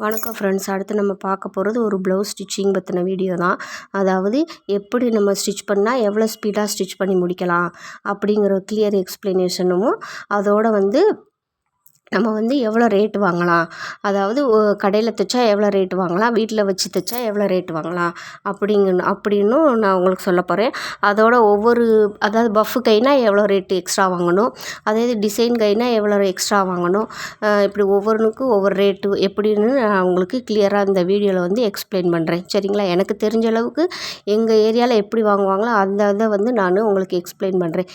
வணக்கம் ஃப்ரெண்ட்ஸ். அடுத்து நம்ம பார்க்க போகிறது ஒரு ப்ளவுஸ் ஸ்டிச்சிங் பற்றின வீடியோ தான். அதாவது எப்படி நம்ம ஸ்டிச் பண்ணால் எவ்வளோ ஸ்பீடாக ஸ்டிச் பண்ணி முடிக்கலாம் அப்படிங்கிற கிளியர் எக்ஸ்ப்ளனேஷனும், அதோட வந்து நம்ம வந்து எவ்வளோ ரேட்டு வாங்கலாம், அதாவது கடையில் தைச்சா எவ்வளோ ரேட்டு வாங்கலாம், வீட்டில் வச்சு தைச்சா எவ்வளோ ரேட்டு வாங்கலாம் அப்படின்னும் நான் உங்களுக்கு சொல்ல போகிறேன். அதோட அதாவது பஃப்பு கைனா எவ்வளோ ரேட்டு எக்ஸ்ட்ரா வாங்கணும், அதே இது டிசைன் கைனா எவ்வளோ எக்ஸ்ட்ரா வாங்கணும், இப்படி ஒவ்வொன்றுக்கும் ஒவ்வொரு ரேட்டு எப்படின்னு நான் உங்களுக்கு கிளியராக இந்த வீடியோவில் வந்து எக்ஸ்பிளைன் பண்ணுறேன். சரிங்களா? எனக்கு தெரிஞ்ச அளவுக்கு எங்கள் ஏரியாவில் எப்படி வாங்குவாங்களோ அந்த இதை வந்து நான் உங்களுக்கு எக்ஸ்பிளைன் பண்ணுறேன்.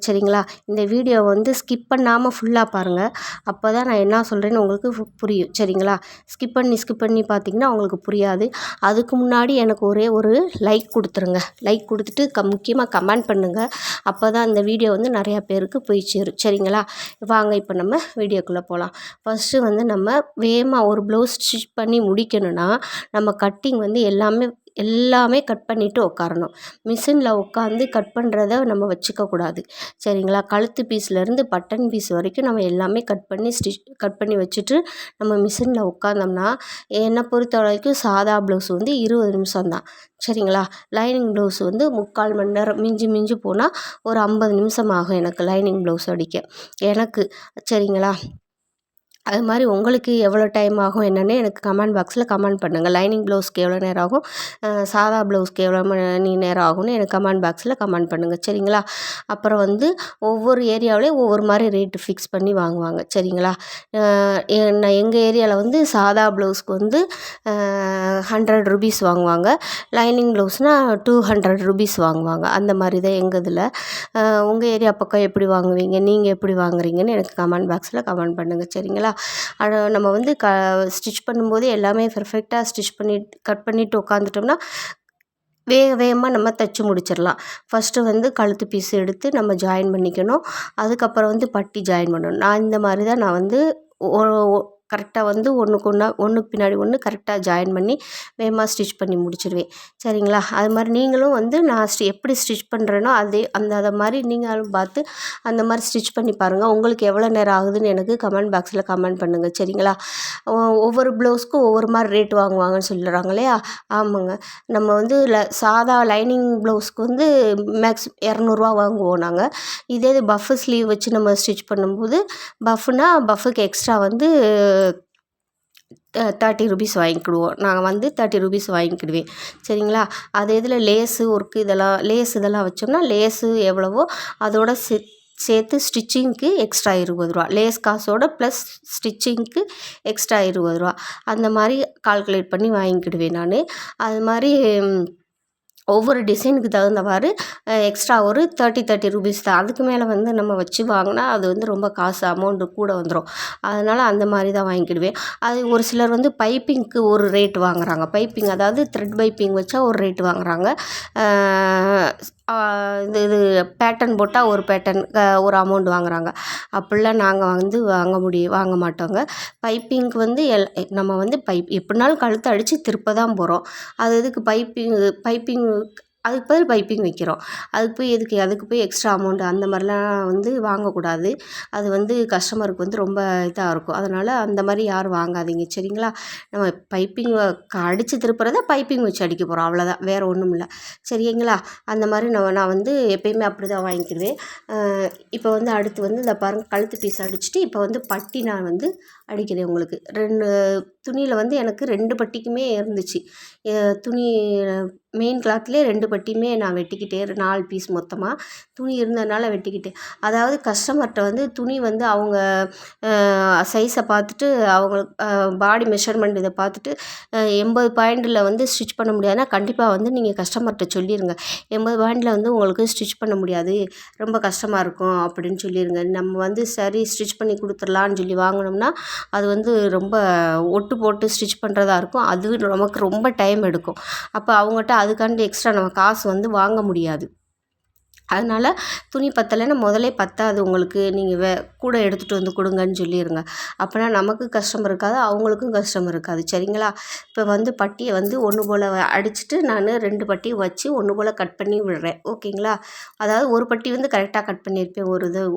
சரிங்களா? இந்த வீடியோ வந்து ஸ்கிப் பண்ணாமல் ஃபுல்லாக பாருங்கள். அப்போ தான் நான் என்ன சொல்கிறேன்னு உங்களுக்கு புரியும். சரிங்களா? ஸ்கிப் பண்ணி பார்த்தீங்கன்னா உங்களுக்கு புரியாது. அதுக்கு முன்னாடி எனக்கு ஒரே ஒரு லைக் கொடுத்துருங்க. லைக் கொடுத்துட்டு முக்கியமாக கமெண்ட் பண்ணுங்கள். அப்போ தான் இந்த வீடியோ வந்து நிறையா பேருக்கு போய் சேரும். சரிங்களா? வாங்க இப்போ நம்ம வீடியோக்குள்ளே போகலாம். ஃபஸ்ட்டு வந்து நம்ம வேகமாக ஒரு ப்ளவுஸ் ஸ்டிச் பண்ணி முடிக்கணும்னா நம்ம கட்டிங் வந்து எல்லாமே கட் பண்ணிவிட்டு உட்காரணும். மிஷினில் உட்காந்து கட் பண்ணுறத நம்ம வச்சுக்கக்கூடாது. சரிங்களா? கழுத்து பீஸ்லேருந்து பட்டன் பீஸ் வரைக்கும் நம்ம எல்லாமே கட் பண்ணி வச்சுட்டு நம்ம மிஷினில் உட்காந்தோம்னா, என்னை பொறுத்த வரைக்கும் சாதா ப்ளவுஸ் வந்து 20 நிமிஷம் தான். சரிங்களா? லைனிங் ப்ளவுஸ் வந்து 3/4 மணி நேரம், மிஞ்சி போனால் ஒரு 50 நிமிஷம் ஆகும் எனக்கு லைனிங் ப்ளவுஸ் அடிக்க எனக்கு. சரிங்களா? அது மாதிரி உங்களுக்கு எவ்வளோ டைம் ஆகும் என்னென்னு எனக்கு கமெண்ட் பாக்ஸில் கமெண்ட் பண்ணுங்கள். லைனிங் ப்ளவுஸ்க்கு எவ்வளோ நேரம் ஆகும், சாதா ப்ளவுஸ்க்கு எவ்வளோ மணி நேரம் ஆகும்னு எனக்கு கமெண்ட் பாக்ஸில் கமெண்ட் பண்ணுங்கள். சரிங்களா? அப்புறம் வந்து ஒவ்வொரு ஏரியாவிலையும் ஒவ்வொரு மாதிரி ரேட்டு ஃபிக்ஸ் பண்ணி வாங்குவாங்க. சரிங்களா? எங்கள் ஏரியாவில் வந்து சாதா ப்ளவுஸ்க்கு வந்து 100 ருபீஸ் வாங்குவாங்க. லைனிங் ப்ளவுஸ்னால் 200 ருபீஸ் வாங்குவாங்க. அந்த மாதிரி தான் எங்கள் இதில். உங்கள் ஏரியா பக்கம் எப்படி வாங்குவீங்க, நீங்கள் எப்படி வாங்குறீங்கன்னு எனக்கு கமெண்ட் பாக்ஸில் கமெண்ட் பண்ணுங்கள். சரிங்களா? நம்ம வந்து ஸ்டிச் பண்ணும்போது எல்லாமே பெர்ஃபெக்டாக கட் பண்ணிவிட்டு உட்காந்துட்டோம்னா வேகமாக நம்ம தைச்சி முடிச்சிடலாம். ஃபஸ்ட்டு வந்து கழுத்து பீஸ் எடுத்து நம்ம ஜாயின் பண்ணிக்கணும். அதுக்கப்புறம் வந்து பட்டி ஜாயின் பண்ணணும். நான் இந்த மாதிரி தான் நான் வந்து கரெக்டாக வந்து ஒன்றுக்கு பின்னாடி ஒன்று கரெக்டாக ஜாயின் பண்ணி வேகமாக ஸ்டிச் பண்ணி முடிச்சிடுவேன். சரிங்களா? அது மாதிரி நீங்களும் வந்து நான் எப்படி ஸ்டிச் பண்ணுறேனோ அதை மாதிரி நீங்களும் பார்த்து அந்த மாதிரி ஸ்டிச் பண்ணி பாருங்கள். உங்களுக்கு எவ்வளோ நேரம் ஆகுதுன்னு எனக்கு கமெண்ட் பாக்ஸில் கமெண்ட் பண்ணுங்கள். சரிங்களா? ஒவ்வொரு ப்ளவுஸ்க்கும் ஒவ்வொரு மாதிரி ரேட் வாங்குவாங்கன்னு சொல்லுறாங்க இல்லையா? ஆமாங்க. நம்ம வந்து சாதா லைனிங் ப்ளவுஸ்க்கு வந்து மேக்ஸ் 200 வாங்குவோம் நாங்கள். இதே இது பஃப்பு ஸ்லீவ் வச்சு நம்ம ஸ்டிச் பண்ணும்போது பஃப்புக்கு எக்ஸ்ட்ரா வந்து 30 ருபீஸ் வாங்கிக்கிடுவோம். நான் வந்து 30 ருபீஸ் வாங்கிக்கிடுவேன். சரிங்களா? அது இதில் லேஸு ஒர்க்கு இதெல்லாம் வச்சோம்னா லேஸு எவ்வளவோ அதோட சேர்த்து ஸ்டிச்சிங்க்கு எக்ஸ்ட்ரா 20 ரூபா. லேஸ் காசோட ப்ளஸ் ஸ்டிச்சிங்க்கு எக்ஸ்ட்ரா 20 ரூபா. அந்த மாதிரி கால்குலேட் பண்ணி வாங்கிக்கிடுவேன் நான். அது மாதிரி ஒவ்வொரு டிசைனுக்கு தகுந்தவாறு எக்ஸ்ட்ரா ஒரு 30 ருபீஸ் தான். அதுக்கு மேலே வந்து நம்ம வச்சு வாங்கினா அது வந்து ரொம்ப காசு அமௌண்ட்டு கூட வந்துடும். அதனால் அந்த மாதிரி தான் வாங்கிக்கிடுவேன். அது ஒரு சிலர் வந்து பைப்பிங்க்கு ஒரு ரேட் வாங்குறாங்க. பைப்பிங் அதாவது த்ரெட் பைப்பிங் வச்சா ஒரு ரேட் வாங்குறாங்க. இது பேட்டர்ன் போட்டால் ஒரு பேட்டர்ன் ஒரு அமௌண்ட் வாங்குறாங்க. அப்படிலாம் நாங்கள் வந்து வாங்க மாட்டோங்க. பைப்பிங்க்கு வந்து நம்ம வந்து எப்படினாலும் கழுத்தை அடித்து திருப்ப தான் போகிறோம். அது எதுக்கு பைப்பிங் அதுக்கு பதில் பைப்பிங் வைக்கிறோம். அதுக்கு போய் எக்ஸ்ட்ரா அமௌண்ட் அந்த மாதிரிலாம் வந்து வாங்கக்கூடாது. அது வந்து கஸ்டமருக்கு வந்து ரொம்ப இதாக இருக்கும். அதனால் அந்த மாதிரி யாரும் வாங்காதீங்க. சரிங்களா? நம்ம பைப்பிங் அடித்து திருப்புறத பைப்பிங் வச்சு அடிக்க போகிறோம், அவ்வளோதான், வேறு ஒன்றும் இல்லை. சரிங்களா? அந்த மாதிரி நான் வந்து எப்பயுமே அப்படி தான் வாங்கிக்கிடுவேன். இப்போ வந்து அடுத்து வந்து இந்த பாருங்கள், கழுத்து பீஸ் அடிச்சுட்டு இப்போ வந்து பட்டி நான் வந்து அடிக்கிறேன். உங்களுக்கு 2 துணியில் வந்து எனக்கு 2 பட்டிக்குமே இருந்துச்சு. துணி மெயின் கிளாத்லேயே 2 பட்டியுமே நான் வெட்டிக்கிட்டே 4 பீஸ் மொத்தமாக துணி இருந்ததுனால வெட்டிக்கிட்டேன். அதாவது கஸ்டமர்கிட்ட வந்து துணி வந்து அவங்க சைஸை பார்த்துட்டு அவங்களுக்கு பாடி மெஷர்மெண்ட் இதை பார்த்துட்டு 80 பாயிண்டில் வந்து ஸ்டிச் பண்ண முடியாதுன்னா கண்டிப்பாக வந்து நீங்கள் கஸ்டமர்கிட்ட சொல்லிடுங்க. 80 பாயிண்டில் வந்து உங்களுக்கு ஸ்டிச் பண்ண முடியாது, ரொம்ப கஷ்டமாக இருக்கும் அப்படின்னு சொல்லிடுங்க. நம்ம வந்து சரி ஸ்டிச் பண்ணி கொடுத்துர்லான்னு சொல்லி வாங்கினோம்னா அது வந்து ரொம்ப ஒட்டு போட்டு ஸ்டிச் பண்ணுறதா இருக்கும். அது நமக்கு ரொம்ப டைம் எடுக்கும். அப்போ அவங்ககிட்ட அதுக்காண்டி எக்ஸ்ட்ரா நம்ம காசு வந்து வாங்க முடியாது. அதனால் துணி பத்தலைன்னா முதலே பத்தாது உங்களுக்கு, நீங்கள் கூட எடுத்துகிட்டு வந்து கொடுங்கன்னு சொல்லிடுங்க. அப்போனா நமக்கு கஷ்டம் இருக்காது, அவங்களுக்கும் கஷ்டம் இருக்காது. சரிங்களா? இப்போ வந்து பட்டியை வந்து ஒன்று போல் அடிச்சுட்டு நான் 2 பட்டியும் வச்சு ஒன்று போல் கட் பண்ணி விடுறேன். ஓகேங்களா? அதாவது ஒரு பட்டி வந்து கரெக்டாக கட் பண்ணியிருப்பேன்.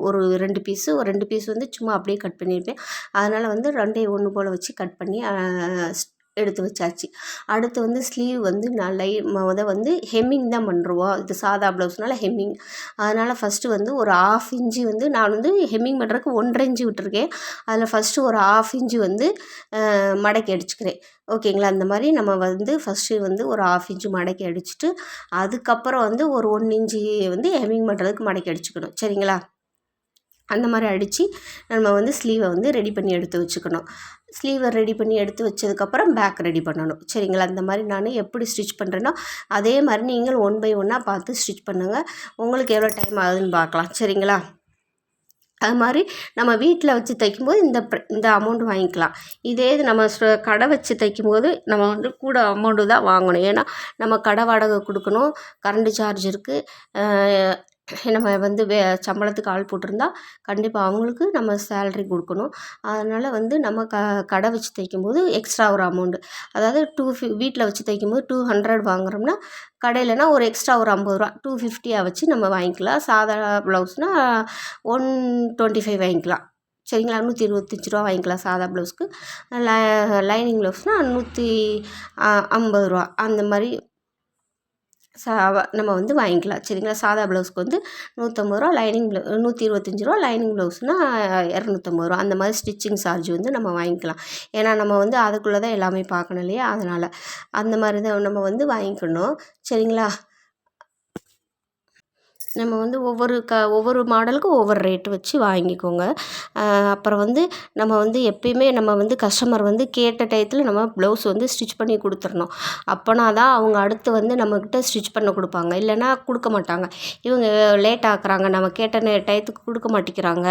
ஒரு 2 பீஸு, ஒரு 2 பீஸ் வந்து சும்மா அப்படியே கட் பண்ணியிருப்பேன். அதனால் வந்து 2ஐயும் ஒன்று போல் வச்சு கட் பண்ணி எடுத்து வச்சாச்சு. அடுத்து வந்து ஸ்லீவ் வந்து நான் வந்து ஹெம்மிங் தான் பண்ணுறோம். இது சாதா ப்ளவுஸ்னால ஹெம்மிங். அதனால் ஃபஸ்ட்டு வந்து ஒரு 1/2 இன்ச்சு வந்து நான் வந்து ஹெம்மிங் பண்ணுறதுக்கு 1.5 இன்ச்சு விட்டுருக்கேன். அதில் ஃபஸ்ட்டு ஒரு 1/2 இன்ச்சு வந்து மடக்கி அடிச்சுக்கிறேன். ஓகேங்களா? அந்த மாதிரி நம்ம வந்து ஃபஸ்ட்டு வந்து ஒரு 1/2 இன்ச்சு மடக்கி அடிச்சுட்டு, அதுக்கப்புறம் வந்து ஒரு 1 இன்ச்சு வந்து ஹெம்மிங் பண்ணுறதுக்கு மடக்கி அடிச்சுக்கணும். சரிங்களா? அந்த மாதிரி அடித்து நம்ம வந்து ஸ்லீவை வந்து ரெடி பண்ணி எடுத்து வச்சுக்கணும். ஸ்லீவை ரெடி பண்ணி எடுத்து வச்சதுக்கப்புறம் பேக் ரெடி பண்ணணும். சரிங்களா? அந்த மாதிரி நான் எப்படி ஸ்டிச் பண்ணுறேனோ அதே மாதிரி நீங்கள் 1 பை 1 பார்த்து ஸ்டிச் பண்ணுங்கள். உங்களுக்கு எவ்வளோ டைம் ஆகுதுன்னு பார்க்கலாம். சரிங்களா? அது மாதிரி நம்ம வீட்டில் வச்சு தைக்கும்போது இந்த அமௌண்ட் வாங்கிக்கலாம். இதே இது நம்ம கடை வச்சு தைக்கும்போது நம்ம வந்து கூட அமௌண்ட்டு தான் வாங்கணும். ஏன்னா நம்ம கடை வாடகை கொடுக்கணும், கரண்ட்டு சார்ஜ் இருக்குது. நம்ம வந்து சம்பளத்துக்கு ஆள் போட்டிருந்தா கண்டிப்பாக அவங்களுக்கு நம்ம சேல்ரி கொடுக்கணும். அதனால் வந்து நம்ம கடை வச்சு தைக்கும்போது எக்ஸ்ட்ரா ஒரு அமௌண்ட்டு, அதாவது வீட்டில் வச்சு தைக்கும்போது 200 வாங்குறோம்னா கடையிலனா ஒரு எக்ஸ்ட்ரா ஒரு 50 ரூபா 250 வச்சு நம்ம வாங்கிக்கலாம். சாதா ப்ளவுஸ்னால் 125 வாங்கிக்கலாம். சரிங்களா? 125 ரூபா வாங்கிக்கலாம் சாதா ப்ளவுஸ்க்கு. லைனிங் ப்ளவுஸ்னால் 150 ரூபா அந்த மாதிரி நம்ம வந்து வாங்கிக்கலாம். சரிங்களா? சாதா ப்ளவுஸ்க்கு வந்து 150 ரூபா, லைனிங் 125 ரூபா, லைனிங் ப்ளவுஸ்னால் 250 ரூபா. அந்த மாதிரி ஸ்டிச்சிங் சார்ஜ் வந்து நம்ம வாங்கிக்கலாம். ஏன்னா நம்ம வந்து அதுக்குள்ளே தான் எல்லாமே பார்க்கணும் இல்லையா? அதனால் அந்த மாதிரி தான் நம்ம வந்து வாங்கிக்கணும். சரிங்களா? நம்ம வந்து ஒவ்வொரு மாடலுக்கும் ஒவ்வொரு ரேட்டு வச்சு வாங்கிக்கோங்க. அப்புறம் வந்து நம்ம வந்து எப்பயுமே நம்ம வந்து கஸ்டமர் வந்து கேட்ட டயத்தில் நம்ம ப்ளவுஸ் வந்து ஸ்டிச் பண்ணி கொடுத்துடணும். அப்போனா தான் அவங்க அடுத்து வந்து நம்மக்கிட்ட ஸ்டிச் பண்ண கொடுப்பாங்க. இல்லைன்னா கொடுக்க மாட்டாங்க. இவங்க லேட் ஆக்குறாங்க, நம்ம கேட்ட டயத்துக்கு கொடுக்க மாட்டேங்கிறாங்க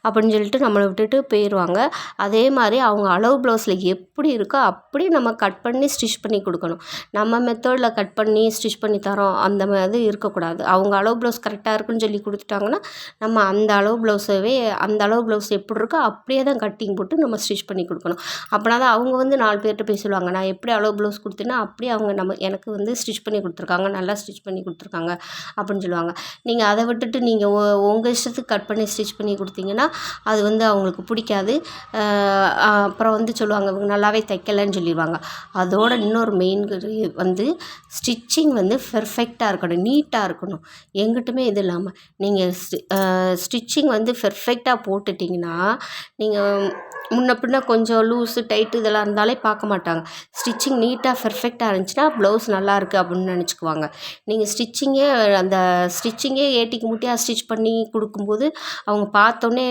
அப்படின்னு சொல்லிட்டு நம்மளை விட்டுட்டு போயிடுவாங்க. அதே மாதிரி அவங்க அளவு ப்ளவுஸில் எப்படி இருக்கோ அப்படியே நம்ம கட் பண்ணி ஸ்டிச் பண்ணி கொடுக்கணும். நம்ம மெத்தடில் கட் பண்ணி ஸ்டிச் பண்ணி தரோம் அந்த மாதிரி இருக்கக்கூடாது. அவங்க அளவு ப்ளவுஸ் கரெக்டாக இருக்குன்னு சொல்லி கொடுத்துட்டாங்கன்னா நம்ம அந்த அளவு ப்ளவுஸ் எப்படி இருக்கோ அப்படியே தான் கட்டிங் போட்டு நம்ம ஸ்டிச் பண்ணி கொடுக்கணும். அப்படின்னா தான் அவங்க வந்து 4 பேர்கிட்ட போய் சொல்லுவாங்க, நான் எப்படி அளவு ப்ளவுஸ் கொடுத்தேன்னா அப்படியே அவங்க எனக்கு வந்து ஸ்டிச் பண்ணி கொடுத்துருக்காங்க, நல்லா ஸ்டிச் பண்ணி கொடுத்துருக்காங்க அப்படின்னு சொல்லுவாங்க. நீங்கள் அதை விட்டுட்டு நீங்கள் உங்கள் இஷ்டத்துக்கு கட் பண்ணி ஸ்டிச் பண்ணி கொடுத்தீங்கன்னா அது வந்து அவங்களுக்கு பிடிக்காது. அப்புறம் வந்து சொல்லுவாங்க இவங்க நல்லாவே தைக்கலைன்னு சொல்லிடுவாங்க. அதோட இன்னொரு மெயின் வந்து ஸ்டிச்சிங் வந்து பெர்ஃபெக்டாக இருக்கணும், நீட்டாக இருக்கணும். எங்கிட்டுமே இது இல்லாமல் நீங்கள் ஸ்டிச்சிங் வந்து பெர்ஃபெக்டாக போட்டுட்டிங்கன்னா நீங்கள் முன்ன பின்ன கொஞ்சம் லூஸு டைட்டு இதெல்லாம் இருந்தாலே பார்க்க மாட்டாங்க. ஸ்டிச்சிங் நீட்டாக பெர்ஃபெக்டாக இருந்துச்சுன்னா ப்ளவுஸ் நல்லாயிருக்கு அப்படின்னு நினச்சிக்குவாங்க. நீங்கள் ஸ்டிச்சிங்கே ஏட்டிக்கு முட்டியாக ஸ்டிச் பண்ணி கொடுக்கும்போது அவங்க பார்த்தோன்னே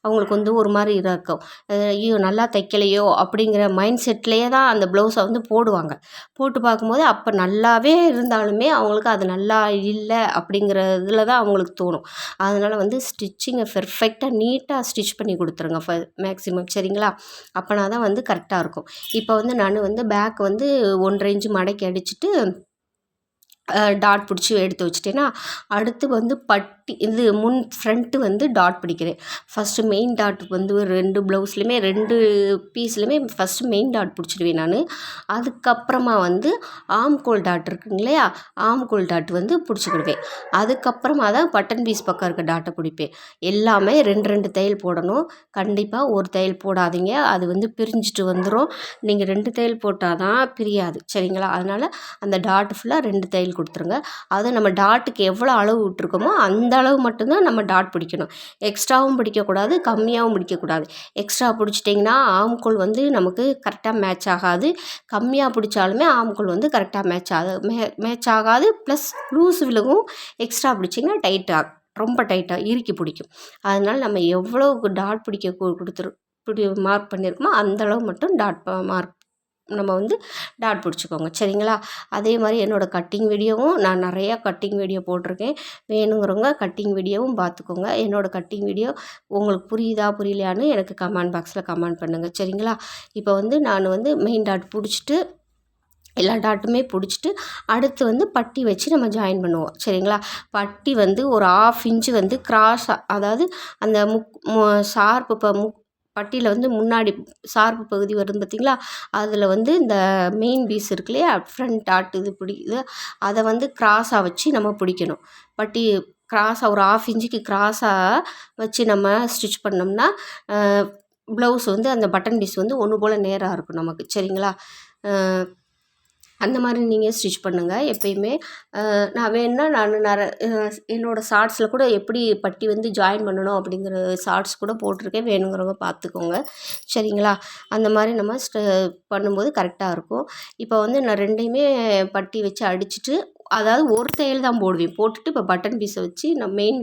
அவங்களுக்கு வந்து ஒரு மாதிரி இருக்கும், ஐயோ நல்லா தைக்கலையோ அப்படிங்கிற மைண்ட் செட்லேயே தான் அந்த ப்ளவுஸை வந்து போடுவாங்க. போட்டு பார்க்கும்போது அப்போ நல்லாவே இருந்தாலுமே அவங்களுக்கு அது நல்லா இல்லை அப்படிங்கிற இதில் தான் அவங்களுக்கு தோணும். அதனால் வந்து ஸ்டிச்சிங்கை பெர்ஃபெக்டாக நீட்டாக ஸ்டிச் பண்ணி கொடுத்துருங்க மேக்ஸிமம். சரிங்களா? அப்போனா தான் வந்து கரெக்டாக இருக்கும். இப்போ வந்து நான் வந்து பேக் வந்து 1.5 இன்ச்சு மடக்கி அடிச்சுட்டு டாட் பிடிச்சி எடுத்து வச்சுட்டேன்னா அடுத்து வந்து ஃப்ரண்ட்டு வந்து டாட் பிடிக்கிறேன். ஃபஸ்ட்டு மெயின் டாட் வந்து 2 ப்ளவுஸ்லையுமே 2 பீஸ்லையுமே ஃபஸ்ட்டு மெயின் டாட் பிடிச்சிடுவேன் நான். அதுக்கப்புறமா வந்து ஆம்கோல் டாட் இருக்குங்க இல்லையா, ஆம்கோல் டாட் வந்து பிடிச்சிக்கிடுவேன். அதுக்கப்புறமா தான் பட்டன் பீஸ் பக்கம் இருக்க டாட்டை பிடிப்பேன். எல்லாமே 2 தையல் போடணும். கண்டிப்பாக ஒரு தையல் போடாதீங்க, அது வந்து பிரிஞ்சுட்டு வந்துடும். நீங்கள் 2 தையல் போட்டால் தான் பிரியாது. சரிங்களா? அதனால் அந்த டாட் ஃபுல்லாக 2 தையல் கொடுத்துருங்க. அது நம்ம டாட்டுக்கு எவ்வளோ அளவு விட்டுருக்கோமோ அந்த அளவு மட்டும்தான் நம்ம டாட் பிடிக்கணும். எக்ஸ்ட்ராவும் பிடிக்கக்கூடாது, கம்மியாகவும் பிடிக்கக்கூடாது. எக்ஸ்ட்ரா பிடிச்சிட்டிங்கன்னா ஆம்கோல் வந்து நமக்கு கரெக்டாக மேட்ச் ஆகாது. கம்மியாக பிடிச்சாலுமே ஆம்கோல் வந்து கரெக்டாக மேட்ச் ஆகாது. ப்ளஸ் லூஸ் விழுகும். எக்ஸ்ட்ரா பிடிச்சிங்கன்னா ரொம்ப டைட்டாக இறுக்கி பிடிக்கும். அதனால் நம்ம எவ்வளோ டாட் மார்க் பண்ணியிருக்கோமோ அந்தளவு மட்டும் நம்ம வந்து டாட் பிடிச்சிக்கோங்க. சரிங்களா? அதே மாதிரி என்னோடய கட்டிங் வீடியோவும் நான் நிறையா கட்டிங் வீடியோ போட்டிருக்கேன். வேணுங்கிறவங்க கட்டிங் வீடியோவும் பார்த்துக்கோங்க. என்னோடய கட்டிங் வீடியோ உங்களுக்கு புரியலையான்னு எனக்கு கமெண்ட் பாக்ஸில் கமெண்ட் பண்ணுங்கள். சரிங்களா? இப்போ வந்து நான் வந்து மெயின் டாட் பிடிச்சிட்டு எல்லா டாட்டுமே பிடிச்சிட்டு அடுத்து வந்து பட்டி வச்சு நம்ம ஜாயின் பண்ணுவோம். சரிங்களா? பட்டி வந்து ஒரு 1/2 இன்ச்சு வந்து கிராஸாக, அதாவது அந்த ஷார்ப்பு பட்டியில் வந்து முன்னாடி ஷார்ப்பு பகுதி வரும் பார்த்தீங்களா? அதில் வந்து இந்த மெயின் பீஸ் இருக்கு இல்லையா? ஃப்ரண்ட் டாட் இது பிடிக்குது, அதை வந்து கிராஸாக வச்சு நம்ம பிடிக்கணும். பட்டி கிராஸாக ஒரு 1/2 இன்ச்சுக்கு கிராஸாக வச்சு நம்ம ஸ்டிச் பண்ணோம்னா ப்ளவுஸ் வந்து அந்த பட்டன் பீஸ் வந்து ஒன்று போல் நேராக இருக்கும் நமக்கு. சரிங்களா? அந்த மாதிரி நீங்கள் ஸ்டிச் பண்ணுங்கள் எப்பயுமே. நான் வேணுன்னா என்னோடய ஷார்ட்ஸில் கூட எப்படி பட்டி வந்து ஜாயின் பண்ணணும் அப்படிங்கிற ஷார்ட்ஸ் கூட போட்டிருக்கேன், வேணுங்கிறவங்க பார்த்துக்கோங்க. சரிங்களா? அந்த மாதிரி நம்ம பண்ணும்போது கரெக்டாக இருக்கும். இப்போ வந்து நான் 2யுமே பட்டி வச்சு அடிச்சுட்டு, அதாவது ஒரு தையல் தான் போடுவேன். போட்டுட்டு இப்போ பட்டன் பீஸை வச்சு நான் மெயின்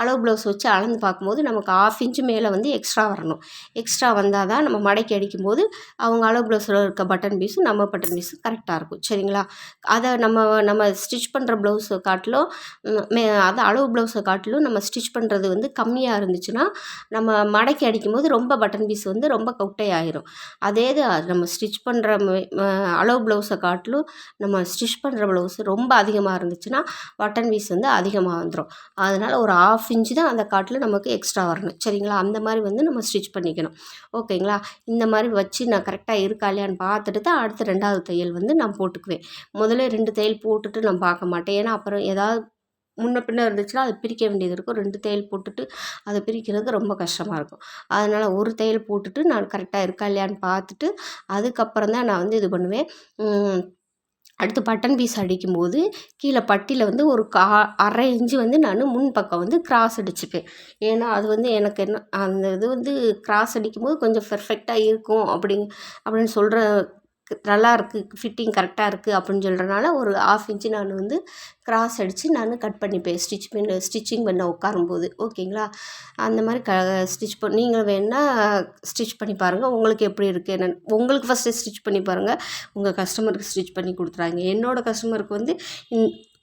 அளவு ப்ளவுஸ் வச்சு அளந்து பார்க்கும்போது நமக்கு 1/2 இன்ச்சு மேலே வந்து எக்ஸ்ட்ரா வரணும். எக்ஸ்ட்ரா வந்தால் தான் நம்ம மடக்கி அடிக்கும்போது அவங்க அளவு ப்ளவுஸில் இருக்க பட்டன் பீஸும் நம்ம பட்டன் பீஸும் கரெக்டாக இருக்கும். சரிங்களா? அதை நம்ம ஸ்டிச் பண்ணுற ப்ளவுஸை காட்டிலும் அது அளவு ப்ளவுஸை காட்டிலும் நம்ம ஸ்டிச் பண்ணுறது வந்து கம்மியாக இருந்துச்சுன்னா நம்ம மடக்கி அடிக்கும்போது ரொம்ப பட்டன் பீஸ் வந்து ரொம்ப கொட்டையாயிரும். அதே இது நம்ம ஸ்டிச் பண்ணுற அளவு ப்ளவுஸை காட்டிலும் நம்ம ஸ்டிச் பண்ணுற ப்ளவுஸ் ரொம்ப அதிகமாக இருந்துச்சுன்னா பட்டன் பீஸ் வந்து அதிகமாக வந்துடும். அதனால் ஒரு 1/2 இன்ச்சு தான் அந்த காட்டில் நமக்கு எக்ஸ்ட்ரா வரணும். சரிங்களா? அந்த மாதிரி வந்து நம்ம ஸ்டிச் பண்ணிக்கணும். ஓகேங்களா? இந்த மாதிரி வச்சு நான் கரெக்டாக இருக்கா இல்லையான்னு பார்த்துட்டு தான் அடுத்த 2வது தையல் வந்து நான் போட்டுக்குவேன். முதல்ல 2 தையல் போட்டுட்டு நான் பார்க்க மாட்டேன். ஏன்னா அப்புறம் ஏதாவது முன்ன பின்ன இருந்துச்சுன்னா அதை பிரிக்க வேண்டியது இருக்கும். 2 தையல் போட்டுட்டு அதை பிரிக்கிறதுக்கு ரொம்ப கஷ்டமாக இருக்கும். அதனால் ஒரு தையல் போட்டுட்டு நான் கரெக்டாக இருக்கா இல்லையான்னு பார்த்துட்டு அதுக்கப்புறம் தான் நான் வந்து இது பண்ணுவேன். அடுத்து பட்டன் பீஸ் அடிக்கும்போது கீழே பட்டியில் வந்து ஒரு 1/2 இன்ச்சு வந்து நான் முன் பக்கம் வந்து கிராஸ் அடிச்சுப்பேன். ஏன்னா அது வந்து எனக்கு என்ன அந்த இது வந்து கிராஸ் அடிக்கும்போது கொஞ்சம் பெர்ஃபெக்டாக இருக்கும் அப்படின்னு சொல்கிற நல்லா இருக்குது, ஃபிட்டிங் கரெக்டாக இருக்குது அப்படின்னு சொல்கிறனால ஒரு 1/2 இன்ச்சு நான் வந்து கிராஸ் அடித்து நான் கட் பண்ணிப்பேன் ஸ்டிச்சிங் பண்ண உட்காரும்போது. ஓகேங்களா? அந்த மாதிரி ஸ்டிச் நீங்கள் வேணால் ஸ்டிச் பண்ணி பாருங்கள். உங்களுக்கு எப்படி இருக்குது என்னென்னு உங்களுக்கு ஃபஸ்ட்டு ஸ்டிச் பண்ணி பாருங்கள். உங்கள் கஸ்டமருக்கு ஸ்டிச் பண்ணி கொடுத்துறாங்க. என்னோடய கஸ்டமருக்கு வந்து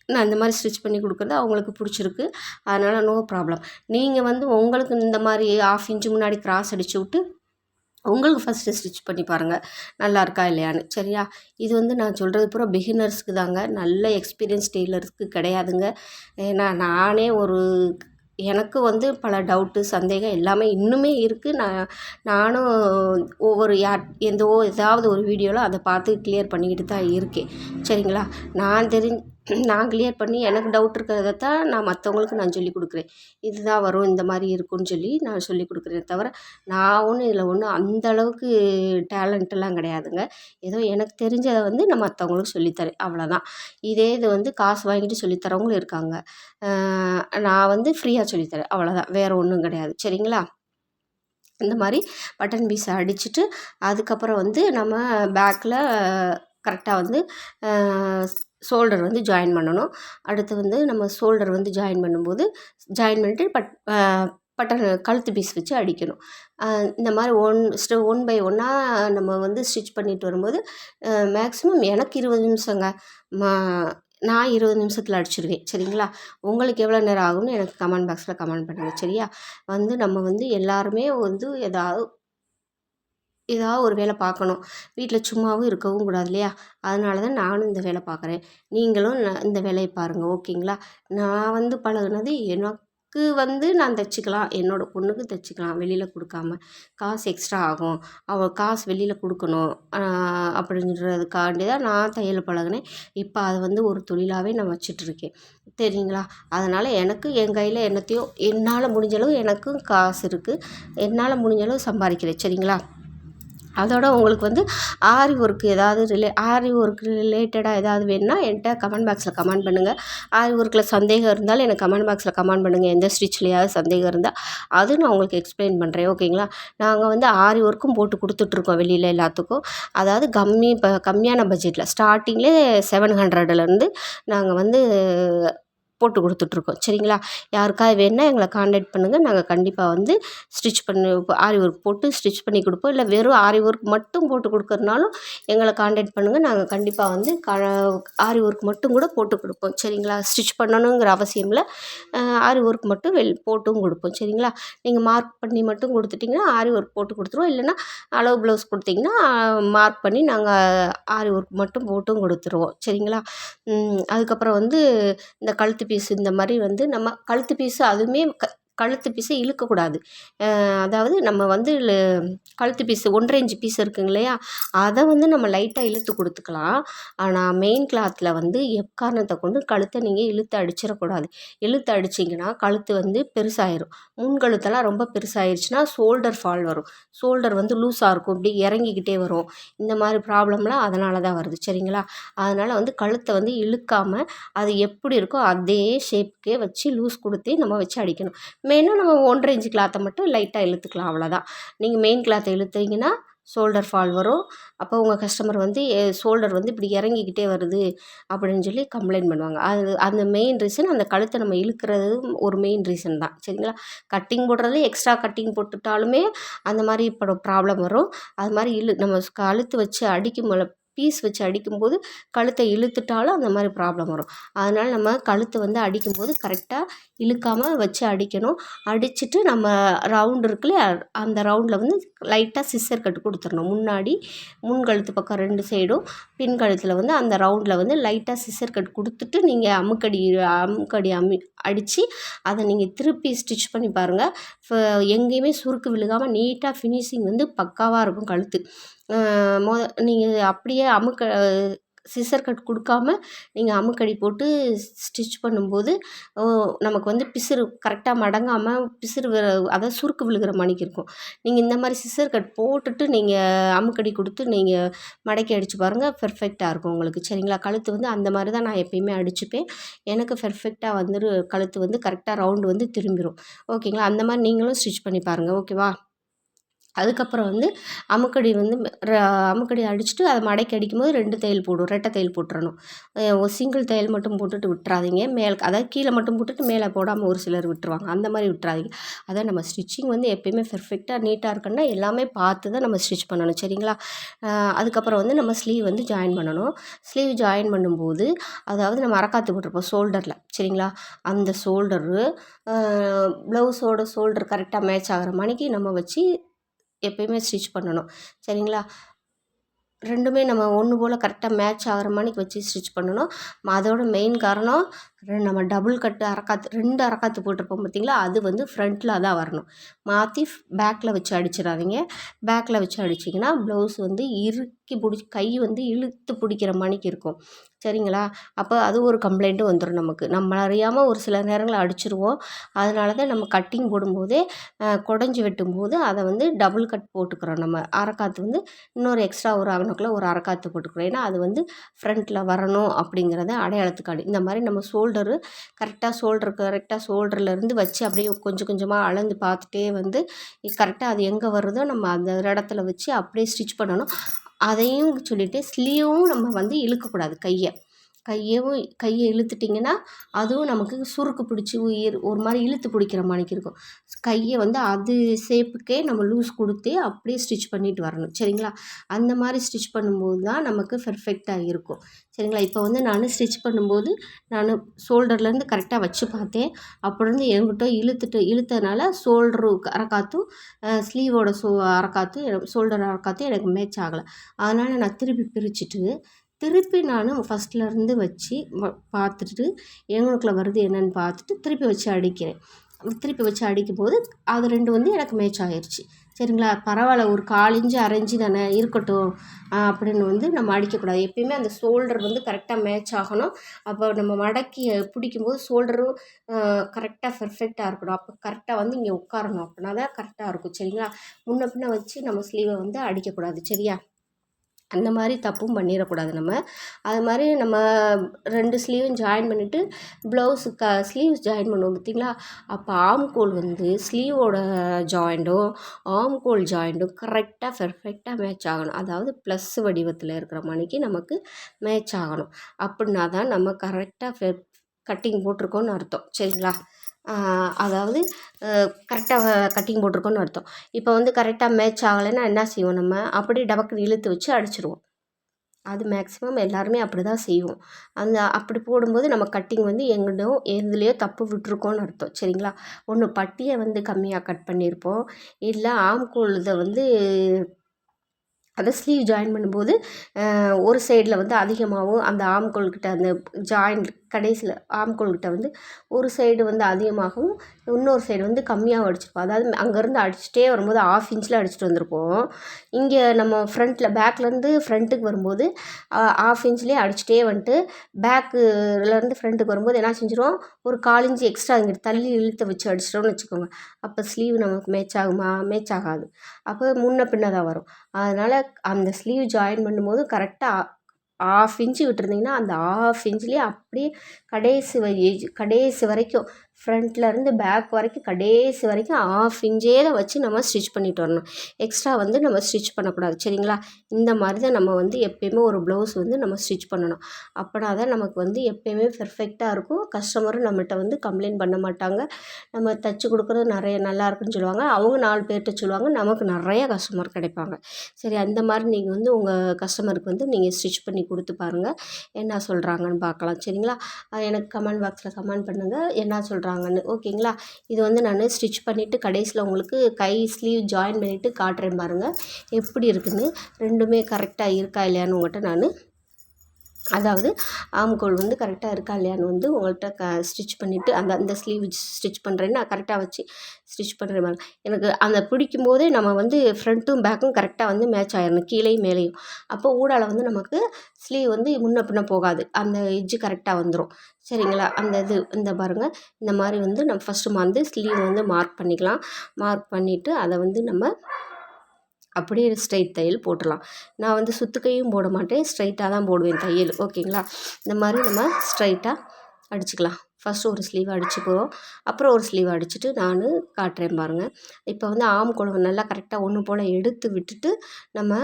நான் இந்த மாதிரி ஸ்டிச் பண்ணி கொடுக்குறது அவங்களுக்கு பிடிச்சிருக்கு. அதனால் நோ ப்ராப்ளம். நீங்கள் வந்து உங்களுக்கு இந்த மாதிரி 1/2 இன்ச்சு முன்னாடி கிராஸ் அடித்து விட்டு உங்களுக்கு ஃபஸ்ட்டு ஸ்டிச் பண்ணி பாருங்கள், நல்லா இருக்கா இல்லையான்னு. சரியா? இது வந்து நான் சொல்கிறது பூரா பிகினர்ஸ்க்கு தாங்க, நல்ல எக்ஸ்பீரியன்ஸ் டெய்லர்ஸ்க்கு கிடையாதுங்க. ஏன்னா நானே எனக்கு வந்து பல டவுட்டு, சந்தேகம் எல்லாமே இன்னுமே இருக்குது. நானும் ஒவ்வொரு ஏதாவது ஒரு வீடியோவில் அதை பார்த்து கிளியர் பண்ணிக்கிட்டு தான் இருக்கேன். சரிங்களா? நான் கிளியர் பண்ணி எனக்கு டவுட் இருக்கிறத தான் நான் மற்றவங்களுக்கு நான் சொல்லிக் கொடுக்குறேன். இதுதான் வரும், இந்த மாதிரி இருக்கும்னு சொல்லி நான் சொல்லிக் கொடுக்குறேனே தவிர நான் இதில் அந்த அளவுக்கு டேலண்ட்டெல்லாம் கிடையாதுங்க. ஏதோ எனக்கு தெரிஞ்சதை வந்து நான் மற்றவங்களுக்கு சொல்லித்தரேன், அவ்வளோதான். இதே இது வந்து காசு வாங்கிட்டு சொல்லித்தரவங்களும் இருக்காங்க. நான் வந்து ஃப்ரீயாக சொல்லித்தரேன், அவ்வளோதான். வேறு ஒன்றும் கிடையாது. சரிங்களா? இந்த மாதிரி பட்டன் பீஸை அடிச்சுட்டு அதுக்கப்புறம் வந்து நம்ம பேக்கில் கரெக்டாக வந்து ஷோல்டர் வந்து ஜாயின் பண்ணணும். அடுத்து வந்து நம்ம ஷோல்டர் வந்து ஜாயின் பண்ணும்போது ஜாயின் பண்ணிட்டு பட்டன் கழுத்து பீஸ் வச்சு அடிக்கணும். இந்த மாதிரி ஒன் பை ஒன்னாக நம்ம வந்து ஸ்டிச் பண்ணிட்டு வரும்போது மேக்ஸிமம் எனக்கு 20 நிமிஷங்க. நான் 20 நிமிஷத்தில் அடிச்சிடுவேன். சரிங்களா? உங்களுக்கு எவ்வளோ நேரம் ஆகும்னு எனக்கு கமெண்ட் பாக்ஸில் கமெண்ட் பண்ணுங்கள். சரியா? நம்ம வந்து எல்லாருமே வந்து ஏதாவது ஒரு வேலை பார்க்கணும். வீட்டில் சும்மாவும் இருக்கவும் கூடாது இல்லையா? அதனால தான் நானும் இந்த வேலை பார்க்குறேன். நீங்களும் இந்த வேலையை பாருங்கள். ஓகேங்களா? நான் வந்து பழகுனது எனக்கு வந்து நான் தைச்சிக்கலாம், என்னோடய பொண்ணுக்கு தைச்சிக்கலாம் வெளியில் கொடுக்காம. காசு எக்ஸ்ட்ரா ஆகும், அவள் காசு வெளியில் கொடுக்கணும் அப்படின்றதுக்காண்டி தான் நான் தையல் பழகினேன். இப்போ அதை வந்து ஒரு தொழிலாகவே நான் வச்சிட்ருக்கேன். சரிங்களா? அதனால் எனக்கு என் கையில் என்னால் முடிஞ்சளவு எனக்கும் காசு இருக்குது. என்னால் முடிஞ்சளவு சம்பாதிக்கிறேன். சரிங்களா? அதோட உங்களுக்கு வந்து ஆரி ஒர்க் ரிலேட்டடாக ஏதாவது வேணும்னா என்கிட்ட கமெண்ட் பாக்ஸில் கமெண்ட் பண்ணுங்கள். ஆரி ஒர்க்கில் சந்தேகம் இருந்தாலும் எனக்கு கமெண்ட் பாக்ஸில் கமெண்ட் பண்ணுங்கள். எந்த ஸ்டிச்லேயாவது சந்தேகம் இருந்தால் அது நான் உங்களுக்கு எக்ஸ்பிளைன் பண்ணுறேன். ஓகேங்களா? நாங்கள் வந்து ஆரி ஒர்க்கும் போட்டு கொடுத்துட்ருக்கோம் வெளியில் எல்லாத்துக்கும். அதாவது கம்மியான பட்ஜெட்டில் ஸ்டார்டிங்லேயே 700லேருந்து நாங்கள் வந்து போட்டு கொடுத்துட்ருக்கோம். சரிங்களா? யாருக்காவது வேணுன்னா எங்களை கான்டாக்ட் பண்ணுங்கள். நாங்கள் கண்டிப்பாக வந்து ஸ்டிச் பண்ணி ஆரி ஒர்க் போட்டு ஸ்டிச் பண்ணி கொடுப்போம். இல்லை வெறும் ஆரி ஒர்க் மட்டும் போட்டு கொடுக்கறனாலும் எங்களை கான்டாக்ட் பண்ணுங்கள். நாங்கள் கண்டிப்பாக வந்து ஆரி ஒர்க் மட்டும் கூட போட்டு கொடுப்போம். சரிங்களா? ஸ்டிச் பண்ணணுங்கிற அவசியம் இல்லை. ஆரி ஒர்க் மட்டும் போட்டும் கொடுப்போம். சரிங்களா? நீங்கள் மார்க் பண்ணி மட்டும் கொடுத்துட்டிங்கன்னா ஆரி ஒர்க் போட்டு கொடுத்துருவோம். இல்லைன்னா அளவு ப்ளவுஸ் கொடுத்தீங்கன்னா மார்க் பண்ணி நாங்கள் ஆரி ஒர்க் மட்டும் போட்டும் கொடுத்துருவோம். சரிங்களா? அதுக்கப்புறம் வந்து இந்த கழுத்து பீஸு இந்த மாதிரி வந்து நம்ம கழுத்து பீஸு அதுவுமே கழுத்து பீஸை இழுக்கக்கூடாது. அதாவது நம்ம வந்து கழுத்து பீஸு 1.5 இன்ச் பீஸ் இருக்குங்க இல்லையா, அதை வந்து நம்ம லைட்டாக இழுத்து கொடுத்துக்கலாம். ஆனால் மெயின் கிளாத்தில் வந்து எக்காரணத்தை கொண்டு கழுத்தை நீங்கள் இழுத்து அடிச்சிடக்கூடாது. இழுத்து அடிச்சிங்கன்னா கழுத்து வந்து பெருசாயிரும். முன் கழுத்தெல்லாம் ரொம்ப பெருசாயிருச்சுன்னா ஷோல்டர் ஃபால் வரும். ஷோல்டர் வந்து லூஸாக இருக்கும், இப்படி இறங்கிக்கிட்டே வரும். இந்த மாதிரி ப்ராப்ளம்லாம் அதனால தான் வருது. சரிங்களா? அதனால் வந்து கழுத்தை வந்து இழுக்காமல் அது எப்படி இருக்கோ அதே ஷேப்புக்கே வச்சு லூஸ் கொடுத்தே நம்ம வச்சு அடிக்கணும். மெயினாக நம்ம 1.5 இன்ச் கிளாத்தை மட்டும் லைட்டாக இழுத்துக்கலாம், அவ்வளோதான். நீங்கள் மெயின் கிளாத்தை இழுத்தீங்கன்னா ஷோல்டர் ஃபால் வரும். அப்போ உங்கள் கஸ்டமர் வந்து ஷோல்டர் வந்து இப்படி இறங்கிக்கிட்டே வருது அப்படின்னு சொல்லி கம்ப்ளைண்ட் பண்ணுவாங்க. அந்த மெயின் ரீசன் அந்த கழுத்தை நம்ம இழுக்கிறது ஒரு மெயின் ரீசன் தான். சரிங்களா? கட்டிங் போடுறது எக்ஸ்ட்ரா கட்டிங் போட்டுட்டாலுமே அந்த மாதிரி இப்போ ப்ராப்ளம் வரும். அது மாதிரி நம்ம கழுத்து வச்சு அடிக்கும் பீஸ் வச்சு அடிக்கும்போது கழுத்தை இழுத்துட்டாலும் அந்த மாதிரி ப்ராப்ளம் வரும். அதனால் நம்ம கழுத்தை வந்து அடிக்கும்போது கரெக்டாக இழுக்காமல் வச்சு அடிக்கணும். அடிச்சுட்டு நம்ம ரவுண்டு இருக்குல்ல, அந்த ரவுண்டில் வந்து லைட்டாக சிஸ்ஸர் கட் கொடுத்துடணும். முன் கழுத்து பக்கம் 2 சைடும் பின் கழுத்தில் வந்து அந்த ரவுண்டில் வந்து லைட்டாக சிஸ்ஸர் கட் கொடுத்துட்டு நீங்கள் அமுக்கடி அடித்து அதை நீங்கள் திருப்பி ஸ்டிச் பண்ணி பாருங்கள். எங்கேயுமே சுருக்கு விழுகாமல் நீட்டாக ஃபினிஷிங் வந்து பக்காவாக இருக்கும் கழுத்து. நீங்கள் அப்படியே சிஸ்ஸர் கட் கொடுக்காம நீங்கள் அமுக்கடி போட்டு ஸ்டிச் பண்ணும்போது நமக்கு வந்து பிசுறு கரெக்டாக மடங்காமல் பிசுறு அதாவது சுருக்கு விழுகிற மாணிக்கு இருக்கும். நீங்கள் இந்த மாதிரி சிஸ்ஸர் கட் போட்டுட்டு நீங்கள் அமுக்கடி கொடுத்து நீங்கள் மடக்கி அடித்து பாருங்கள், பெர்ஃபெக்டாக இருக்கும் உங்களுக்கு. சரிங்களா? கழுத்து வந்து அந்த மாதிரி தான் நான் எப்பயுமே அடிச்சுப்பேன். எனக்கு பெர்ஃபெக்டாக வந்துட்டு கழுத்து வந்து கரெக்டாக ரவுண்டு வந்து திரும்பிடும். ஓகேங்களா? அந்த மாதிரி நீங்களும் ஸ்டிச் பண்ணி பாருங்கள். ஓகேவா? அதுக்கப்புறம் வந்து அமுக்கடி அடிச்சுட்டு அதை மடக்கி அடிக்கும்போது 2 தையல் ரெட்டை தையல் போட்டுறணும். சிங்கிள் தையல் மட்டும் போட்டுட்டு விட்டுறாதீங்க. அதாவது கீழே மட்டும் போட்டுட்டு மேலே போடாமல் ஒரு சிலர் விட்டுருவாங்க. அந்த மாதிரி விட்டுறாதீங்க. அதான் நம்ம ஸ்டிச்சிங் வந்து எப்பயுமே பெர்ஃபெக்டாக நீட்டாக இருக்குன்னா எல்லாமே பார்த்து தான் நம்ம ஸ்டிச் பண்ணணும். சரிங்களா? அதுக்கப்புறம் வந்து நம்ம ஸ்லீவ் வந்து ஜாயின் பண்ணணும். ஸ்லீவ் ஜாயின் பண்ணும்போது அதாவது நம்ம அரக்காத்து போட்டிருப்போம் ஷோல்டரில். சரிங்களா? அந்த ஷோல்டரு ப்ளவுஸோட ஷோல்டர் கரெக்டாக மேட்ச் ஆகிற மாணிக்கு நம்ம வச்சு எப்பயுமே ஸ்டிச் பண்ணணும். சரிங்களா? 2மே நம்ம ஒன்று போல் கரெக்டாக மேட்ச் ஆகிற மாணிக்கு வச்சு ஸ்டிச் பண்ணணும். அதோட மெயின் காரணம் நம்ம டபுள் கட்டு அரக்காத்து 2 அரக்காத்து போட்டிருப்போம் பார்த்தீங்களா, அது வந்து ஃப்ரண்ட்டில் தான் வரணும். மாற்றி பேக்கில் வச்சு அடிச்சிடாதீங்க. பேக்கில் வச்சு அடிச்சிங்கன்னா ப்ளவுஸ் வந்து இறுக்கி கை வந்து இழுத்து பிடிக்கிற மாணிக்கு இருக்கும். சரிங்களா? அப்போ அது ஒரு கம்ப்ளைண்ட்டும் வந்துடும் நமக்கு. நம்ம அறியாமல் ஒரு சில நேரங்களில் அடிச்சிருவோம். அதனால தான் நம்ம கட்டிங் போடும்போதே குடஞ்சி வெட்டும்போது அதை வந்து டபுள் கட் போட்டுக்கிறோம். நம்ம அரக்காத்து வந்து இன்னொரு எக்ஸ்ட்ரா ஒரு அகனக்குள்ளே ஒரு அரக்காத்து போட்டுக்கிறோம். ஏன்னா அது வந்து ஃப்ரண்ட்டில் வரணும் அப்படிங்கிறத அடையாளத்துக்காண்டி. இந்த மாதிரி நம்ம கரெக்டாக ஷோல்டர்லேருந்து வச்சு அப்படியே கொஞ்சம் கொஞ்சமாக அளந்து பார்த்துட்டே வந்து கரெக்டாக அது எங்கே வருதோ நம்ம அந்த இடத்துல வச்சு அப்படியே ஸ்டிச் பண்ணணும். அதையும் சொல்லிவிட்டு ஸ்லீவும் நம்ம வந்து இழுக்கக்கூடாது. கையை இழுத்துட்டிங்கன்னா அதுவும் நமக்கு சுருக்கு பிடிச்சி ஒரு மாதிரி இழுத்து பிடிக்கிற மாணிக்கு இருக்கும். கையை வந்து அது ஷேப்புக்கே நம்ம லூஸ் கொடுத்தே அப்படியே ஸ்டிச் பண்ணிட்டு வரணும். சரிங்களா? அந்த மாதிரி ஸ்டிச் பண்ணும்போது தான் நமக்கு பெர்ஃபெக்டாக இருக்கும். சரிங்களா? இப்போ வந்து நான் ஸ்டிச் பண்ணும்போது நான் ஷோல்டர்லேருந்து கரெக்டாக வச்சு பார்த்தேன். அப்புறம் என்கிட்ட இழுத்ததுனால ஷோல்டரு அரக்காத்தும் ஸ்லீவோட அரக்காத்தும் ஷோல்டர் அரக்காத்தும் எனக்கு மேட்ச் ஆகலை. அதனால் நான் திருப்பி நான் ஃபஸ்ட்லேருந்து வச்சு பார்த்துட்டு எங்கனக்குள்ள வருது என்னென்னு பார்த்துட்டு திருப்பி வச்சு அடிக்கிறேன். திருப்பி வச்சு அடிக்கும்போது அது 2 வந்து எனக்கு மேட்ச் ஆகிருச்சு. சரிங்களா? பரவாயில்ல, ஒரு 1/4 இன்ச்சு 1/2 இன்ச்சு தானே இருக்கட்டும் அப்படின்னு வந்து நம்ம அடிக்கக்கூடாது. எப்பயுமே அந்த ஷோல்டர் வந்து கரெக்டாக மேட்ச் ஆகணும். அப்போ நம்ம மடக்கி பிடிக்கும்போது ஷோல்டரும் கரெக்டாக பெர்ஃபெக்டாக இருக்கணும். அப்போ கரெக்டாக வந்து இங்கே உட்காரணும். அப்படின்னா தான் கரெக்டாக இருக்கும். சரிங்களா? முன்ன பின்ன வச்சு நம்ம ஸ்லீவை வந்து அடிக்கக்கூடாது. சரியா? அந்த மாதிரி தப்பும் பண்ணிடக்கூடாது நம்ம. அது மாதிரி நம்ம 2 ஸ்லீவும் ஜாயின் பண்ணிவிட்டு ப்ளவுஸு ஸ்லீவ்ஸ் ஜாயின் பண்ணுவோம் பார்த்தீங்களா, அப்போ ஆம்கோல் வந்து ஸ்லீவோட ஆம்கோல் ஜாயிண்ட்டும் கரெக்டாக பெர்ஃபெக்டாக மேட்ச் ஆகணும். அதாவது ப்ளஸ் வடிவத்தில் இருக்கிற மாணிக்கு நமக்கு மேட்ச் ஆகணும். அப்படின்னா தான் நம்ம கரெக்டாக கட்டிங் போட்டிருக்கோன்னு அர்த்தம். சரிங்களா? அதாவது கரெக்டாக கட்டிங் போட்டிருக்கோன்னு அர்த்தம். இப்போ வந்து கரெக்டாக மேட்ச் ஆகலைன்னா என்ன செய்வோம், நம்ம அப்படியே டபக்குன்னு இழுத்து வச்சு அடிச்சிருவோம். அது மேக்ஸிமம் எல்லாருமே அப்படி தான் செய்வோம். அப்படி போடும்போது நம்ம கட்டிங் வந்து எதுலேயோ தப்பு விட்டுருக்கோன்னு அர்த்தம். சரிங்களா? ஒன்று பட்டியை வந்து கம்மியாக கட் பண்ணியிருப்போம், இல்லை ஆம்கோல் இதை வந்து அதை ஸ்லீவ் ஜாயின் பண்ணும்போது ஒரு சைடில் வந்து அதிகமாகவும் அந்த ஆம்கோல்கிட்ட அந்த ஜாயிண்ட் கடைசியில் ஆம்கோல்கிட்ட வந்து ஒரு சைடு வந்து அதிகமாகவும் இன்னொரு சைடு வந்து கம்மியாகவும் அடிச்சிருப்போம். அதாவது அங்கேருந்து அடிச்சுட்டே வரும்போது 1/2 இன்ச்சில் அடிச்சுட்டு வந்திருப்போம். இங்கே நம்ம ஃப்ரண்ட்டில் பேக்லேருந்து ஃப்ரண்ட்டுக்கு வரும்போது 1/2 இன்ச்லேயே அடிச்சுட்டே வந்துட்டு பேக்குலேருந்து ஃப்ரண்ட்டுக்கு வரும்போது என்ன செஞ்சிடும், ஒரு 1/4 இன்ச்சு எக்ஸ்ட்ரா இங்கே தள்ளி இழுத்து வச்சு அடிச்சிட்டோம்னு வச்சுக்கோங்க. அப்போ ஸ்லீவ் நமக்கு மேட்ச் ஆகுமா? மேட்ச் ஆகாது. அப்போ முன்ன பின்ன தான் வரும். அதனால் அந்த ஸ்லீவ் ஜாயின் பண்ணும்போது கரெக்டாக 1/2 இன்ச்சு விட்டுருந்தீங்கன்னா அந்த 1/2 இன்ச்லேயே அப்படியே கடைசி வரைக்கும் ஃப்ரண்ட்லேருந்து பேக் வரைக்கும் கடைசி வரைக்கும் 1/2 இன்ச்சே தான் வச்சு நம்ம ஸ்டிச் பண்ணிட்டு வரணும். எக்ஸ்ட்ரா வந்து நம்ம ஸ்டிச் பண்ணக்கூடாது. சரிங்களா? இந்த மாதிரி தான் நம்ம வந்து எப்பயுமே ஒரு ப்ளவுஸ் வந்து நம்ம ஸ்டிச் பண்ணணும். அப்படின்னா தான் நமக்கு வந்து எப்பயுமே பெர்ஃபெக்டாக இருக்கும். கஸ்டமரும் நம்மகிட்ட வந்து கம்ப்ளைண்ட் பண்ண மாட்டாங்க. நம்ம தைச்சி கொடுக்குறது நிறைய நல்லா இருக்குன்னு சொல்லுவாங்க. அவங்க 4 பேர்கிட்ட சொல்லுவாங்க. நமக்கு நிறைய கஸ்டமர் கிடைப்பாங்க. சரி, அந்த மாதிரி நீங்கள் வந்து உங்கள் கஸ்டமருக்கு வந்து நீங்கள் ஸ்டிச் பண்ணி கொடுத்து பாருங்கள். என்ன சொல்கிறாங்கன்னு பார்க்கலாம். சரிங்களா? எனக்கு கமெண்ட் பாக்ஸில் கமெண்ட் பண்ணுங்கள் என்ன சொல்கிறாங்கன்னு. ஓகேங்களா? இது வந்து நான் ஸ்டிச் பண்ணிவிட்டு கடைசியில் உங்களுக்கு கை ஸ்லீவ் ஜாயின் பண்ணிவிட்டு காட்டுறேன் பாருங்கள் எப்படி இருக்குன்னு. ரெண்டுமே கரெக்டாக இருக்கா இல்லையான்னு உங்கள்கிட்ட நான் அதாவது ஆம்கோல் வந்து கரெக்டாக இருக்கா இல்லையான்னு வந்து உங்கள்கிட்ட ஸ்டிச் பண்ணிவிட்டு அந்த ஸ்லீவ் ஸ்டிச் பண்ணுறேன்னு நான் கரெக்டாக வச்சு ஸ்டிச் பண்ணுற மாதிரி எனக்கு அந்த பிடிக்கும் போதே நம்ம வந்து ஃப்ரண்ட்டும் பேக்கும் கரெக்டாக வந்து மேட்ச் ஆகிடணும், கீழேயும் மேலேயும். அப்போ ஊடால வந்து நமக்கு ஸ்லீவ் வந்து முன்ன பின்ன போகாது, அந்த எட்ஜு கரெக்டாக வந்துடும். சரிங்களா? இந்த பாருங்கள், இந்த மாதிரி வந்து நம்ம ஃபஸ்ட்டு வந்து ஸ்லீவ் வந்து மார்க் பண்ணிக்கலாம். மார்க் பண்ணிவிட்டு அதை வந்து நம்ம அப்படியே ஸ்ட்ரைட் தையல் போட்டுடலாம். நான் வந்து சுத்துக்கையும் போட மாட்டேன், ஸ்ட்ரைட்டாக தான் போடுவேன் தையல். ஓகேங்களா? இந்த மாதிரி நம்ம ஸ்ட்ரைட்டாக அடிச்சுக்கலாம். ஃபஸ்ட்டு ஒரு ஸ்லீவ் அடிச்சுக்குவோம், அப்புறம் ஒரு ஸ்லீவ் அடிச்சுட்டு நான் காட்டுறேன் பாருங்கள். இப்போ வந்து ஆம்கோலை நல்லா கரெக்டாக ஒன்று போல் எடுத்து விட்டுட்டு நம்ம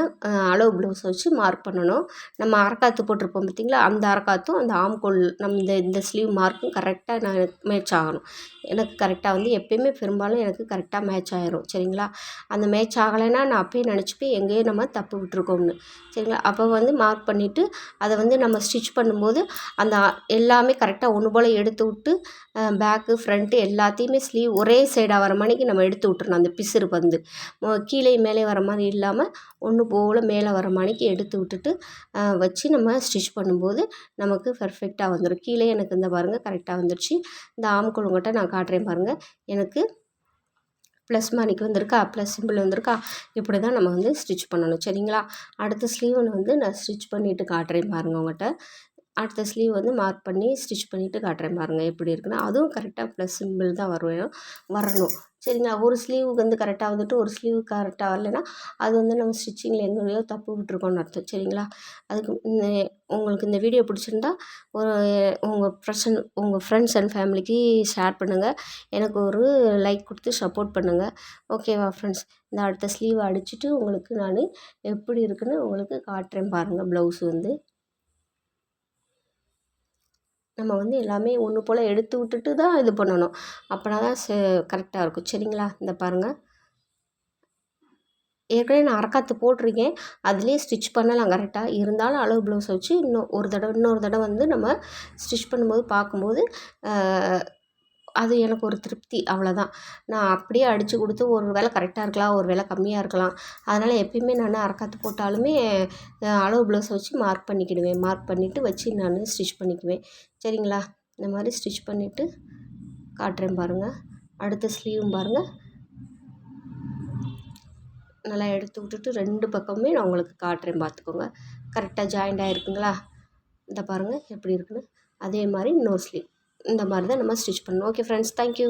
அளவு ப்ளவுஸை வச்சு மார்க் பண்ணணும். நம்ம அரைக்காத்து போட்டிருப்போம் பார்த்திங்களா, அந்த அரைக்காத்தும் அந்த ஆம்கோல் நம்ம இந்த ஸ்லீவ் மார்க்கும் கரெக்டாக நான் மேட்ச் ஆகணும். எனக்கு கரெக்டாக வந்து எப்பயுமே பெரும்பாலும் எனக்கு கரெக்டாக மேட்ச் ஆகிரும். சரிங்களா? அந்த மேட்ச் ஆகலைன்னா நான் அப்பயே நினச்சிப்பேன் எங்கேயோ நம்ம தப்பு விட்டுருக்கோம்னு. சரிங்களா? அப்போ வந்து மார்க் பண்ணிவிட்டு அதை வந்து நம்ம ஸ்டிச் பண்ணும்போது அந்த எல்லாமே கரெக்டாக ஒன்று போல் எடுத்து விட்டு பேக்கு ஃப்ரண்ட்டு எல்லாத்தையுமே ஸ்லீவ் ஒரே சைடாக வர மாதிரிக்கு நம்ம எடுத்து விட்டுறணும். அந்த பிசுறு வந்து கீழே மேலே வர மாதிரி இல்லாமல் ஒன்று போல் மேலே வர மாதிரிக்கு எடுத்து விட்டுட்டு வச்சு நம்ம ஸ்டிச் பண்ணும்போது நமக்கு பர்ஃபெக்டாக வந்துடும். கீழே எனக்கு இந்த பாருங்கள் கரெக்டாக வந்துடுச்சு. இந்த ஆம்கோல் உங்கள்கிட்ட நான் காட்டுறேன் பாருங்கள். எனக்கு ப்ளஸ் மாணிக்கு வந்திருக்கா, ப்ளஸ் சிம்பிள் வந்திருக்கா. இப்படி தான் நம்ம வந்து ஸ்டிச் பண்ணணும். சரிங்களா? அடுத்த ஸ்லீவ் வந்து நான் ஸ்டிச் பண்ணிவிட்டு காட்டுறேன் பாருங்கள் உங்கள்கிட்ட. அடுத்த ஸ்லீவ் வந்து மார்க் பண்ணி ஸ்டிச் பண்ணிவிட்டு காட்டுறேன் பாருங்கள் எப்படி இருக்குன்னு. அதுவும் கரெக்டாக ப்ளஸ் சிம்பிள் தான் வரணும். சரிங்களா? ஒரு ஸ்லீவுக்கு வந்து கரெக்டாக வந்துட்டு ஒரு ஸ்லீவ் கரெக்டாக வரலைன்னா அது வந்து நம்ம ஸ்டிச்சிங்கில் எங்கேயோ தப்பு விட்டுருக்கோன்னு அர்த்தம். சரிங்களா? அதுக்கு உங்களுக்கு இந்த வீடியோ பிடிச்சிருந்தா ஒரு உங்கள் ஃப்ரெண்ட்ஸ் அண்ட் ஃபேமிலிக்கு ஷேர் பண்ணுங்கள். எனக்கு ஒரு லைக் கொடுத்து சப்போர்ட் பண்ணுங்கள். ஓகேவா ஃப்ரெண்ட்ஸ்? இந்த அடுத்த ஸ்லீவ் அடிச்சுட்டு உங்களுக்கு நான் எப்படி இருக்குன்னு உங்களுக்கு காட்டுறேன் பாருங்கள். ப்ளவுஸ் வந்து நம்ம வந்து எல்லாமே ஒன்று போல் எடுத்து விட்டுட்டு தான் இது பண்ணணும். அப்படின்னா தான் கரெக்டாக இருக்கும். சரிங்களா? இந்த பாருங்கள், ஏற்கனவே நான் அரைக்காத்து போட்டிருக்கேன், அதுலேயே ஸ்டிச் பண்ணலாம் கரெக்டாக. இருந்தாலும் அளவு ப்ளவுஸை வச்சு இன்னொரு தடவை வந்து நம்ம ஸ்டிச் பண்ணும்போது பார்க்கும்போது அது எனக்கு ஒரு திருப்தி, அவ்வளோதான். நான் அப்படியே அடித்து கொடுத்து ஒரு வேளை கரெக்டாக இருக்கலாம், ஒரு வேளை கம்மியாக இருக்கலாம். அதனால் எப்பயுமே நான் அரைக்காத்து போட்டாலுமே அளவு ப்ளவுஸை வச்சு மார்க் பண்ணிக்கிடுவேன். மார்க் பண்ணிவிட்டு வச்சு நான் ஸ்டிச் பண்ணிக்குவேன். சரிங்களா? இந்த மாதிரி ஸ்டிச் பண்ணிவிட்டு காட்டுறேன் பாருங்கள். அடுத்த ஸ்லீவும் பாருங்கள், நல்லா எடுத்து விட்டுட்டு 2 பக்கமுமே நான் உங்களுக்கு காட்டுறேன் பார்த்துக்கோங்க. கரெக்டாக ஜாயிண்ட் ஆகிருக்குங்களா? இந்த பாருங்கள் எப்படி இருக்குன்னு. அதே மாதிரி இன்னொரு ஸ்லீவ் இந்த மாதிரி தான் நம்ம ஸ்டிச் பண்ணணும். Okay friends, thank you.